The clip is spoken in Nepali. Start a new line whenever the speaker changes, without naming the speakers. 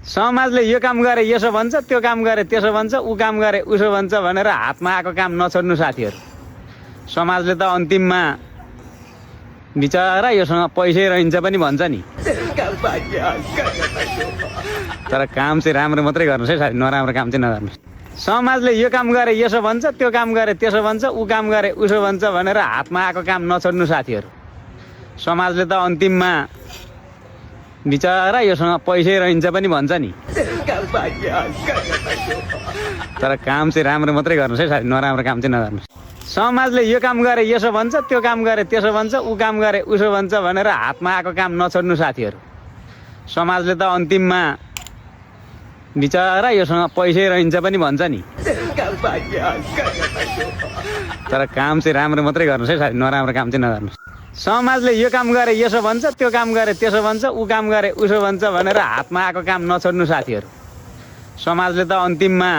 समाजले यो काम गरे यसो भन्छ, त्यो काम गरे त्यसो भन्छ, ऊ काम गरे उसो भन्छ भनेर हातमा आएको काम नछोड्नु साथीहरू। समाजले त अन्तिममा बिचरा योसँग पैसै रहन्छ पनि भन्छ नि। तर काम चाहिँ राम्रो मात्रै गर्नुहोस् है साथी, नराम्रो काम चाहिँ नगर्नुहोस्। समाजले यो काम गरे यसो भन्छ, त्यो काम गरे त्यसो भन्छ, ऊ काम गरे उसो भन्छ भनेर हातमा आएको काम नछोड्नु साथीहरू। समाजले त अन्तिममा बिचरा योसँग पैसै रहन्छ पनि भन्छ नि। तर काम चाहिँ राम्रो मात्रै गर्नुहोस् है साथी, नराम्रो काम चाहिँ नगर्नुहोस्। समाजले यो काम गरे यसो भन्छ, त्यो काम गरे त्यसो भन्छ, ऊ काम गरे उसो भन्छ भनेर हातमा आएको काम नछोड्नु साथीहरू। समाजले त अन्तिममा बिचरा योसँग पैसै रहन्छ पनि भन्छ नि। तर काम चाहिँ राम्रो मात्रै गर्नुहोस् है साथी, नराम्रो काम चाहिँ नगर्नुहोस्। समाजले यो काम गरे यसो भन्छ, त्यो काम गरे त्यसो भन्छ, ऊ काम गरे उसो भन्छ भनेर हातमा आएको काम नछोड्नु साथीहरू। समाजले त अन्तिममा